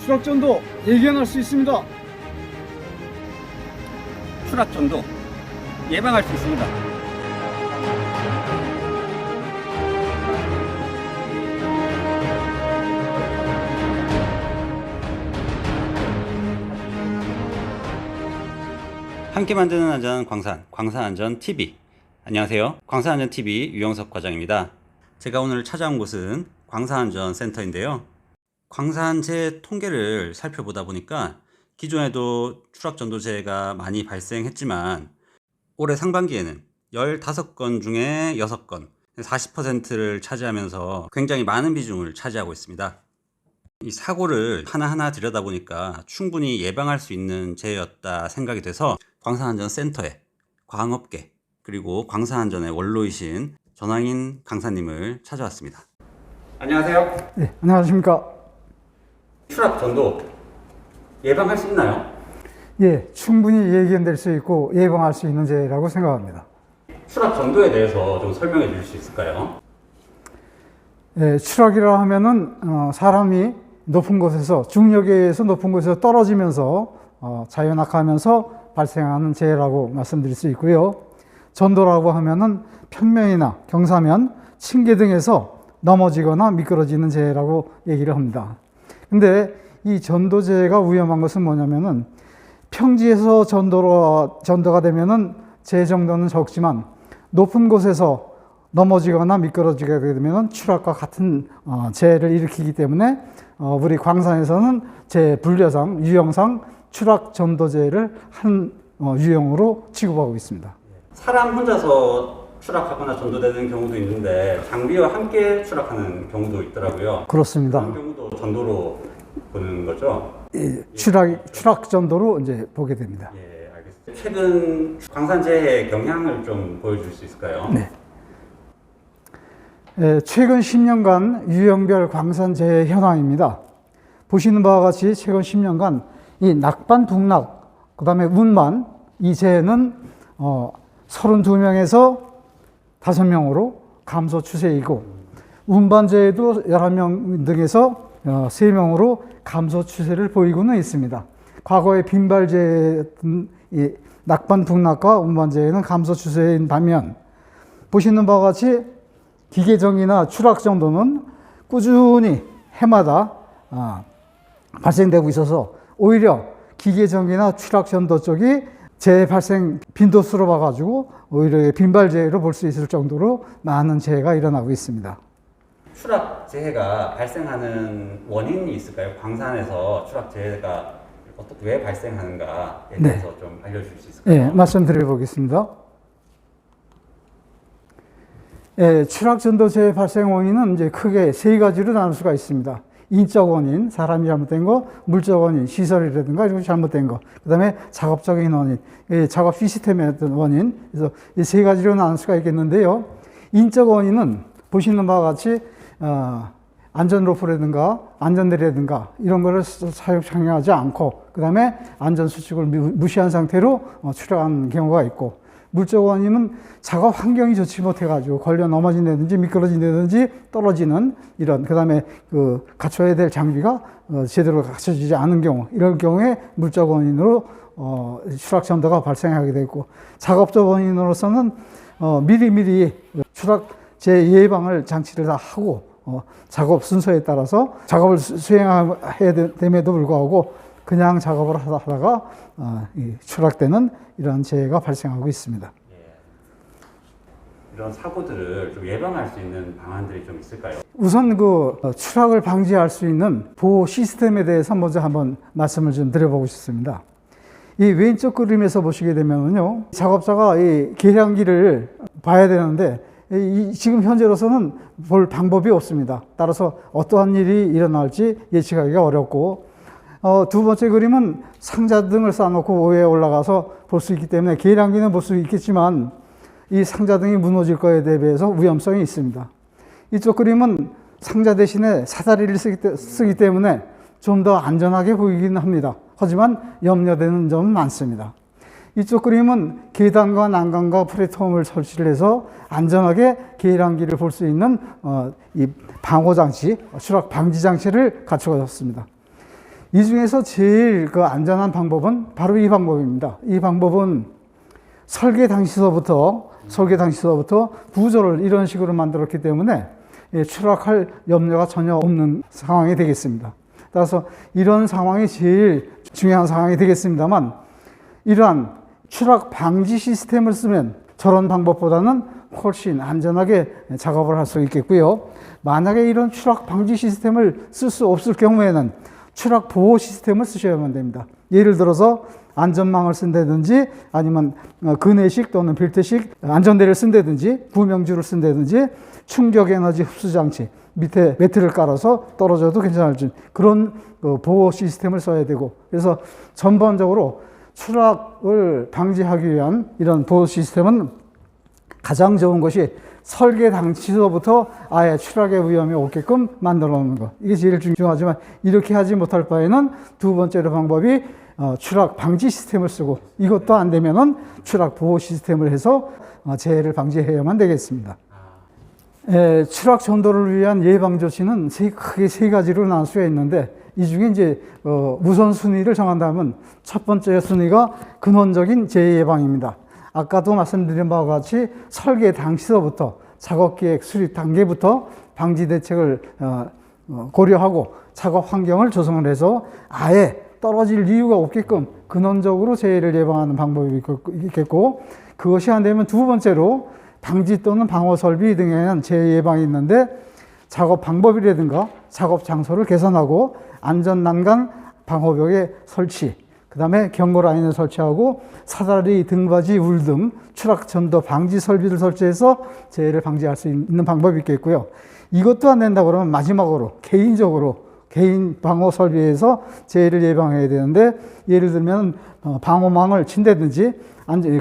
추락전도 예견할 수 있습니다. 추락전도 예방할 수 있습니다. 함께 만드는 안전 광산안전TV. 안녕하세요. 광산안전TV 유영석 과장입니다. 제가 오늘 찾아온 곳은 광산안전센터인데요. 광산재해 통계를 살펴보다 보니까 기존에도 추락전도재해가 많이 발생했지만 올해 상반기에는 15건 중에 6건, 40%를 차지하면서 굉장히 많은 비중을 차지하고 있습니다. 이 사고를 하나하나 들여다보니까 충분히 예방할 수 있는 재해였다 생각이 돼서 광산안전센터에 광업계 그리고 광산안전의 원로이신 전황인 강사님을 찾아왔습니다. 안녕하세요. 네, 안녕하십니까. 추락전도 예방할 수 있나요? 예, 충분히 예견될 수 있고 예방할 수 있는 재해라고 생각합니다. 추락전도에 대해서 좀 설명해 주실 수 있을까요? 예, 추락이라 하면은 사람이 높은 곳에서 중력에 의해서 높은 곳에서 떨어지면서 자연낙하하면서 발생하는 재해라고 말씀드릴 수 있고요. 전도라고 하면은 평면이나 경사면, 층계 등에서 넘어지거나 미끄러지는 재해라고 얘기를 합니다. 근데 이 전도재해가 위험한 것은 뭐냐면은 평지에서 전도가 되면은 재해 정도는 적지만 높은 곳에서 넘어지거나 미끄러지게 되면 추락과 같은 재해를 일으키기 때문에 우리 광산에서는 제 분류상 유형상 추락 전도재해를 한 유형으로 취급하고 있습니다. 사람 혼자서 추락하거나 전도되는 경우도 있는데 장비와 함께 추락하는 경우도 있더라고요. 그렇습니다. 그런 경우도 전도로 보는 거죠? 예, 추락 전도로 이제 보게 됩니다. 예, 알겠습니다. 최근 광산재해 경향을 좀 보여줄 수 있을까요? 네. 최근 10년간 유형별 광산재해 현황입니다. 보시는 바와 같이 최근 10년간 이 낙반, 북락, 그 다음에 운반, 이 재해는 32명에서 5명으로 감소 추세이고, 운반재해도 11명 등에서 3명으로 감소 추세를 보이고는 있습니다. 과거의 빈발재해, 낙반, 북락과 운반재해는 감소 추세인 반면, 보시는 바와 같이 기계정이나 추락 정도는 꾸준히 해마다 발생되고 있어서 오히려 기계정이나 추락 전도 쪽이 재해 발생 빈도수로 봐가지고 오히려 빈발재해로 볼 수 있을 정도로 많은 재해가 일어나고 있습니다. 추락재해가 발생하는 원인이 있을까요? 광산에서 추락재해가 왜 발생하는가에 대해서 좀 알려주실 수 있을까요? 네, 말씀드려 보겠습니다. 추락 전도재해 발생 원인은 이제 크게 3가지로 나눌 수가 있습니다. 인적 원인, 사람이 잘못된 거, 물적 원인, 시설이라든가 이런 잘못된 거, 그 다음에 작업적인 원인, 작업 시스템의 어떤 원인, 그래서 이 3가지로 나눌 수가 있겠는데요. 인적 원인은 보시는 바와 같이 안전로프라든가 안전대라든가 이런 거를 착용하지 않고, 그 다음에 안전수칙을 무시한 상태로 추락한 경우가 있고, 물적 원인은 작업 환경이 좋지 못해가지고 걸려 넘어진다든지 미끄러진다든지 떨어지는 이런, 그 다음에 갖춰야 될 장비가 제대로 갖춰지지 않은 경우, 이런 경우에 물적 원인으로 추락 전도가 발생하게 되고, 작업적 원인으로서는 미리미리 추락 예방을 장치를 다 하고 작업 순서에 따라서 작업을 수행해야 됨에도 불구하고 그냥 작업을 하다가 추락되는 이런 재해가 발생하고 있습니다. 예. 이런 사고들을 좀 예방할 수 있는 방안들이 좀 있을까요? 우선 추락을 방지할 수 있는 보호 시스템에 대해서 먼저 한번 말씀을 좀 드려보고 싶습니다. 이 왼쪽 그림에서 보시게 되면요, 작업자가 이 계량기를 봐야 되는데 지금 현재로서는 볼 방법이 없습니다. 따라서 어떠한 일이 일어날지 예측하기가 어렵고, 두 번째 그림은 상자 등을 쌓아놓고 위에 올라가서 볼 수 있기 때문에 계량기는 볼 수 있겠지만 이 상자 등이 무너질 거에 대비해서 위험성이 있습니다. 이쪽 그림은 상자 대신에 사다리를 쓰기 때문에 좀 더 안전하게 보이긴 합니다. 하지만 염려되는 점은 많습니다. 이쪽 그림은 계단과 난간과 플랫폼을 설치를 해서 안전하게 계량기를 볼 수 있는 이 방호장치, 추락 방지 장치를 갖추었습니다. 이 중에서 제일 그 안전한 방법은 바로 이 방법입니다. 이 방법은 설계 당시서부터 구조를 이런 식으로 만들었기 때문에 추락할 염려가 전혀 없는 상황이 되겠습니다. 따라서 이런 상황이 제일 중요한 상황이 되겠습니다만, 이러한 추락 방지 시스템을 쓰면 저런 방법보다는 훨씬 안전하게 작업을 할 수 있겠고요. 만약에 이런 추락 방지 시스템을 쓸 수 없을 경우에는 추락 보호 시스템을 쓰셔야만 됩니다. 예를 들어서 안전망을 쓴다든지, 아니면 그네식 또는 벨트식 안전대를 쓴다든지, 구명줄을 쓴다든지, 충격 에너지 흡수 장치 밑에 매트를 깔아서 떨어져도 괜찮을지 그런 보호 시스템을 써야 되고, 그래서 전반적으로 추락을 방지하기 위한 이런 보호 시스템은 가장 좋은 것이 설계 당시서부터 아예 추락의 위험이 없게끔 만들어 놓는 것. 이게 제일 중요하지만, 이렇게 하지 못할 바에는 두 번째로 방법이 추락 방지 시스템을 쓰고, 이것도 안 되면은 추락 보호 시스템을 해서 재해를 방지해야만 되겠습니다. 추락 전도를 위한 예방 조치는 크게 세 가지로 나눌 수가 있는데, 이 중에 이제 우선 순위를 정한다면 첫 번째 순위가 근원적인 재해 예방입니다. 아까도 말씀드린 바와 같이 설계 당시서부터 작업 계획 수립 단계부터 방지 대책을 고려하고 작업 환경을 조성을 해서 아예 떨어질 이유가 없게끔 근원적으로 재해를 예방하는 방법이 있겠고, 그것이 안 되면 두 번째로 방지 또는 방어 설비 등에 대한 재해 예방이 있는데, 작업 방법이라든가 작업 장소를 개선하고 안전 난간 방호벽의 설치, 그 다음에 경고 라인을 설치하고 사다리, 등받이, 울 등 추락 전도 방지 설비를 설치해서 재해를 방지할 수 있는 방법이 있겠고요. 이것도 안 된다 그러면 마지막으로 개인 방호 설비에서 재해를 예방해야 되는데, 예를 들면 방호망을 친다든지,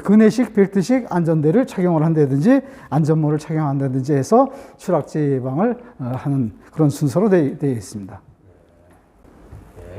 그네식, 벨트식 안전대를 착용을 한다든지, 안전모를 착용한다든지 해서 추락 재해 예방을 하는 그런 순서로 되어 있습니다.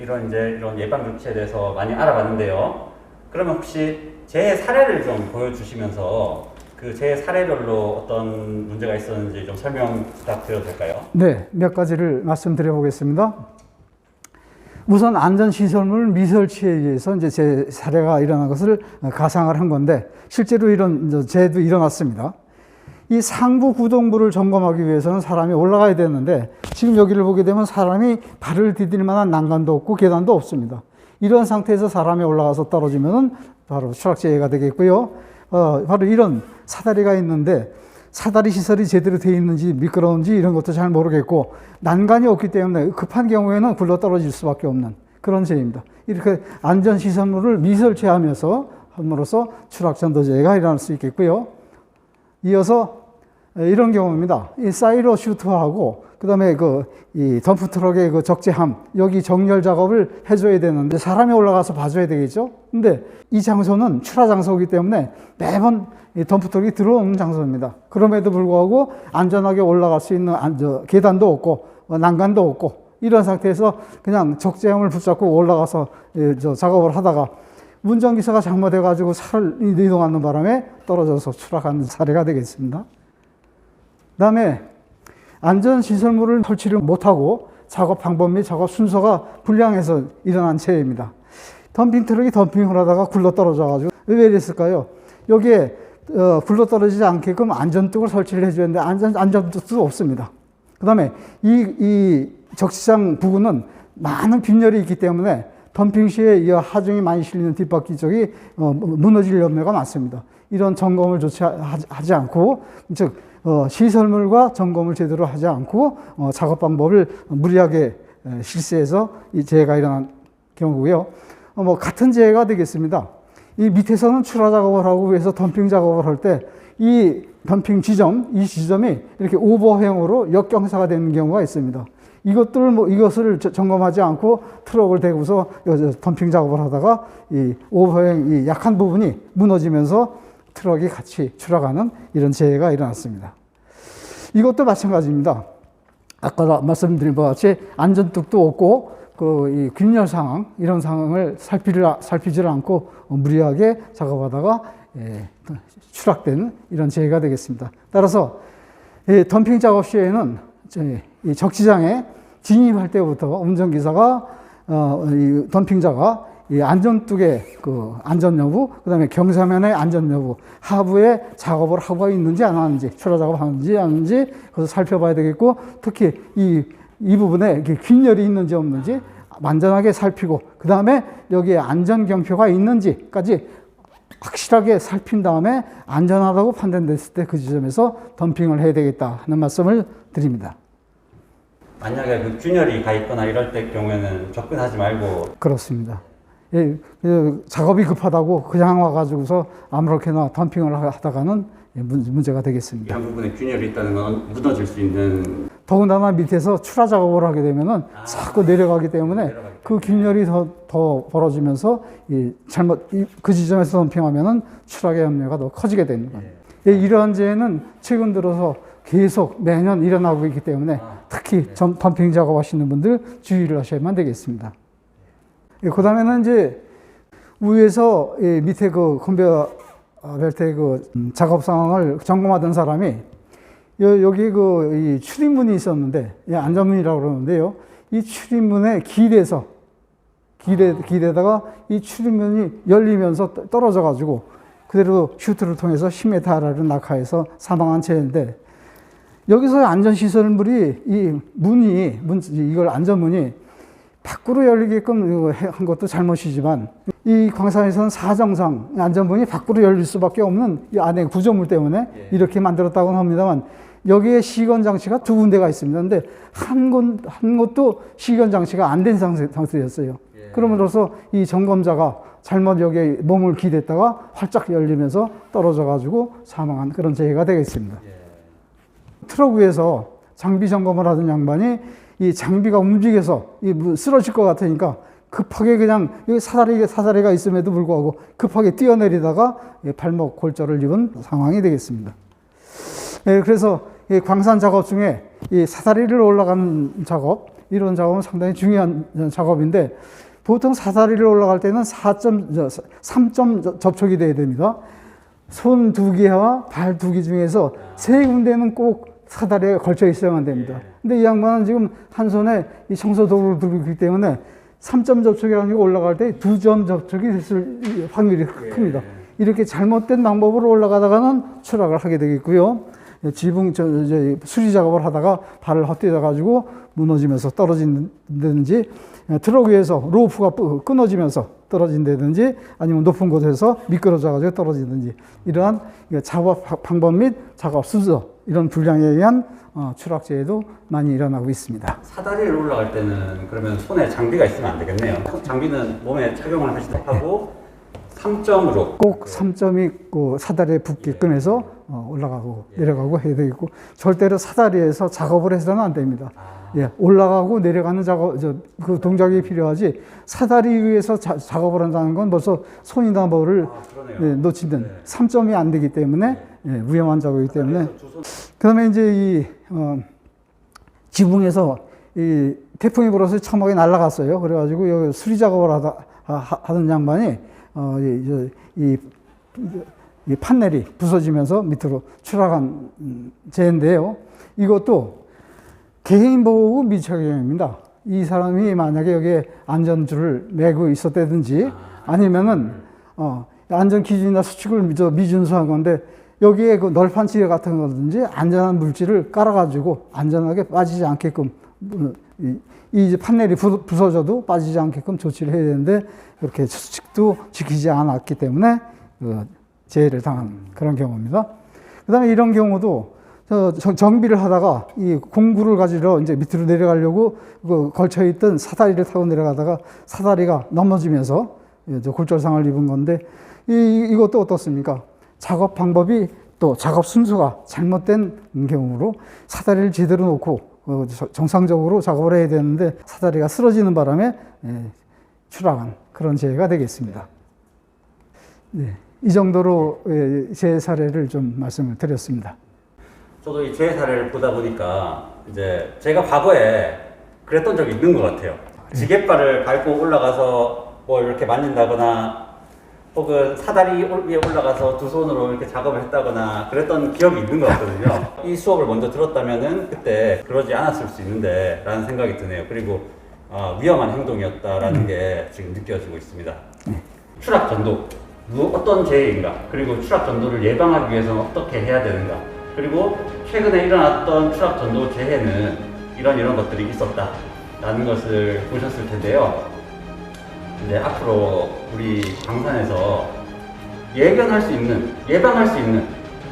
이런 예방 조치에 대해서 많이 알아봤는데요. 그러면 혹시 재해 사례를 좀 보여주시면서 그 재해 사례별로 어떤 문제가 있었는지 좀 설명 부탁드려도 될까요? 네, 몇 가지를 말씀드려 보겠습니다. 우선 안전시설물 미설치에 의해서 이제 재 사례가 일어난 것을 가상을 한 건데, 실제로 이런 재해도 일어났습니다. 이 상부 구동부를 점검하기 위해서는 사람이 올라가야 되는데, 지금 여기를 보게 되면 사람이 발을 디딜 만한 난간도 없고 계단도 없습니다. 이런 상태에서 사람이 올라가서 떨어지면은 바로 추락재해가 되겠고요. 바로 이런 사다리가 있는데, 사다리 시설이 제대로 되어 있는지 미끄러운지 이런 것도 잘 모르겠고, 난간이 없기 때문에 급한 경우에는 굴러 떨어질 수밖에 없는 그런 재해입니다. 이렇게 안전시설물을 미설치하면서 함으로써 추락 전도재해가 일어날 수 있겠고요. 이어서 이런 경우입니다. 이 사이로 슈터하고 그다음에 이 덤프 트럭의 그 적재함, 여기 정렬 작업을 해줘야 되는데 사람이 올라가서 봐줘야 되겠죠. 근데 이 장소는 출하 장소이기 때문에 매번 이 덤프 트럭이 들어오는 장소입니다. 그럼에도 불구하고 안전하게 올라갈 수 있는 계단도 없고 난간도 없고, 이런 상태에서 그냥 적재함을 붙잡고 올라가서 작업을 하다가 운전기사가 잘못해가지고 차를 이동하는 바람에 떨어져서 추락하는 사례가 되겠습니다. 그 다음에 안전시설물을 설치를 못하고 작업 방법 및 작업 순서가 불량해서 일어난 재해입니다. 덤핑 트럭이 덤핑을 하다가 굴러 떨어져가지고 왜 이랬을까요? 여기에 굴러 떨어지지 않게끔 안전뚝을 설치를 해줘야 되는데 안전뚝도 없습니다. 그 다음에 이 적시장 부근은 많은 빈혈이 있기 때문에 덤핑 시에 이 하중이 많이 실리는 뒷바퀴 쪽이 무너질 염려가 많습니다. 이런 점검을 하지 않고, 즉 시설물과 점검을 제대로 하지 않고 작업 방법을 무리하게 실시해서 이 재해가 일어난 경우고요. 같은 재해가 되겠습니다. 이 밑에서는 출하 작업을 하고 위에서 덤핑 작업을 할 때 이 덤핑 지점, 이 지점이 이렇게 오버행으로 역경사가 되는 경우가 있습니다. 이것을 점검하지 않고 트럭을 대고서 덤핑 작업을 하다가 이 오버행, 이 약한 부분이 무너지면서 트럭이 같이 추락하는 이런 재해가 일어났습니다. 이것도 마찬가지입니다. 아까 말씀드린 바와 같이 안전뚝도 없고 이 균열 상황, 이런 상황을 살피질 않고 무리하게 작업하다가 추락된 이런 재해가 되겠습니다. 따라서 덤핑 작업 시에는 이 적시장에 진입할 때부터 운전기사가 이 덤핑자가 이 안전뚝의 그 안전 여부, 그 다음에 경사면의 안전 여부, 하부에 작업을 하고 있는지 안 하는지, 출하 작업 하는지 안 하는지, 그래서 살펴봐야 되겠고, 특히 이 부분에 이렇게 균열이 있는지 없는지 완전하게 살피고, 그 다음에 여기에 안전 경표가 있는지까지 확실하게 살핀 다음에 안전하다고 판단됐을 때 그 지점에서 덤핑을 해야 되겠다 하는 말씀을 드립니다. 만약에 그 균열이 가 있거나 이럴 때 경우에는 접근하지 말고. 그렇습니다. 예, 작업이 급하다고 그냥 와가지고서 아무렇게나 덤핑을 하다가는 문제가 되겠습니다. 이런 부분에 균열이 있다는 건 무너질 수 있는. 더군다나 밑에서 출하 작업을 하게 되면은 자꾸 내려가기 때문에 그 균열이 더 벌어지면서 그 지점에서 덤핑하면은 출하의 염려가 더 커지게 됩니다. 예, 이러한 재해는 최근 들어서 계속 매년 일어나고 있기 때문에 특히 덤핑 작업하시는 분들 주의를 하셔야만 되겠습니다. 그 다음에는 이제 위에서 밑에 그 컨베어 벨트의 그 작업 상황을 점검하던 사람이 여기 이 출입문이 있었는데, 안전문이라고 그러는데요. 이 출입문에 기대다가 이 출입문이 열리면서 떨어져 가지고 그대로 슈트를 통해서 10m 아래로 낙하해서 사망한 채인데, 여기서 안전시설물이 이걸 안전문이 밖으로 열리게끔 한 것도 잘못이지만, 이 광산에서는 사정상 안전문이 밖으로 열릴 수밖에 없는 이 안에 구조물 때문에 이렇게 만들었다고는 합니다만, 여기에 시건 장치가 두 군데가 있습니다. 근데 한 곳도 시건 장치가 안 된 상태였어요. 그럼으로써 이 점검자가 잘못 여기에 몸을 기댔다가 활짝 열리면서 떨어져 가지고 사망한 그런 재해가 되겠습니다. 트럭 위에서 장비 점검을 하던 양반이 이 장비가 움직여서 쓰러질 것 같으니까 급하게 그냥 여기 사다리가 있음에도 불구하고 급하게 뛰어내리다가 발목 골절을 입은 상황이 되겠습니다. 그래서 광산 작업 중에 이 사다리를 올라가는 작업, 이런 작업은 상당히 중요한 작업인데, 보통 사다리를 올라갈 때는 3점 접촉이 돼야 됩니다. 손 2개와 발 2개 중에서 3군데는 꼭 사다리에 걸쳐 있어야만 됩니다. 근데 이 양반은 지금 한 손에 이 청소도구를 들고 있기 때문에 3점 접촉이라는 게 올라갈 때 2점 접촉이 됐을 확률이 큽니다. 이렇게 잘못된 방법으로 올라가다가는 추락을 하게 되겠고요. 수리 작업을 하다가 발을 헛디뎌 가지고 무너지면서 떨어진다든지, 트럭 위에서 로프가 끊어지면서 떨어진다든지, 아니면 높은 곳에서 미끄러져 가지고 떨어지든지, 이러한 작업 방법 및 작업 순서, 이런 불량에 의한 추락재해도 많이 일어나고 있습니다. 사다리를 올라갈 때는 그러면 손에 장비가 있으면 안 되겠네요. 장비는 몸에 착용을 하고 3점으로 꼭 3점이 있고 사다리에 붙게끔 해서 올라가고 내려가고 해야 되겠고, 절대로 사다리에서 작업을 해서는 안 됩니다. 올라가고 내려가는 그 동작이 필요하지, 사다리 위에서 작업을 한다는 건 벌써 손이나 뭐를 놓치는 3점이 안 되기 때문에 위험한 작업이기 때문에. 그 다음에 이제 지붕에서 태풍이 불어서 천막이 날아갔어요. 그래가지고 여기 수리 작업을 하던 양반이 이 판넬이 부서지면서 밑으로 추락한 재인데요. 이것도 개인 보호구 미착용입니다. 이 사람이 만약에 여기에 안전줄을 매고 있었다든지, 아니면은 안전 기준이나 수칙을 미준수한 건데, 여기에 그 널판지 같은 거든지 안전한 물질을 깔아가지고 안전하게 빠지지 않게끔, 이 판넬이 부서져도 빠지지 않게끔 조치를 해야 되는데, 그렇게 수칙도 지키지 않았기 때문에 재해를 당한 그런 경우입니다. 그 다음에 이런 경우도 정비를 하다가 이 공구를 가지러 이제 밑으로 내려가려고 걸쳐있던 사다리를 타고 내려가다가 사다리가 넘어지면서 골절상을 입은 건데, 이것도 어떻습니까? 작업 방법이 또 작업 순서가 잘못된 경우로 사다리를 제대로 놓고 정상적으로 작업을 해야 되는데 사다리가 쓰러지는 바람에 추락한 그런 재해가 되겠습니다. 네, 이 정도로 재해 사례를 좀 말씀을 드렸습니다. 저도 이 재해 사례를 보다 보니까 이제 제가 과거에 그랬던 적이 있는 것 같아요. 지갯발을 밟고 올라가서 뭐 이렇게 만진다거나, 혹은 사다리 위에 올라가서 두 손으로 이렇게 작업을 했다거나 그랬던 기억이 있는 것 같거든요. 이 수업을 먼저 들었다면은 그때 그러지 않았을 수 있는데 라는 생각이 드네요. 그리고 위험한 행동이었다라는 게 지금 느껴지고 있습니다. 추락 전도, 어떤 재해인가, 그리고 추락 전도를 예방하기 위해서는 어떻게 해야 되는가, 그리고 최근에 일어났던 추락 전도 재해는 이런 것들이 있었다라는 것을 보셨을 텐데요. 이제 앞으로 우리 광산에서 예방할 수 있는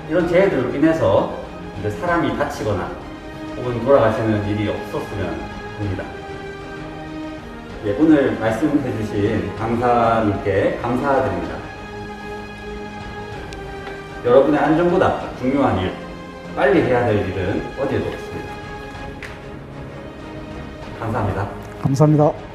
이런 재해들로 인해서 이제 사람이 다치거나 혹은 돌아가시는 일이 없었으면 합니다. 예, 오늘 말씀해 주신 강사님께 감사드립니다. 여러분의 안전보다 중요한 일, 빨리 해야 될 일은 어디에도 없습니다. 감사합니다. 감사합니다.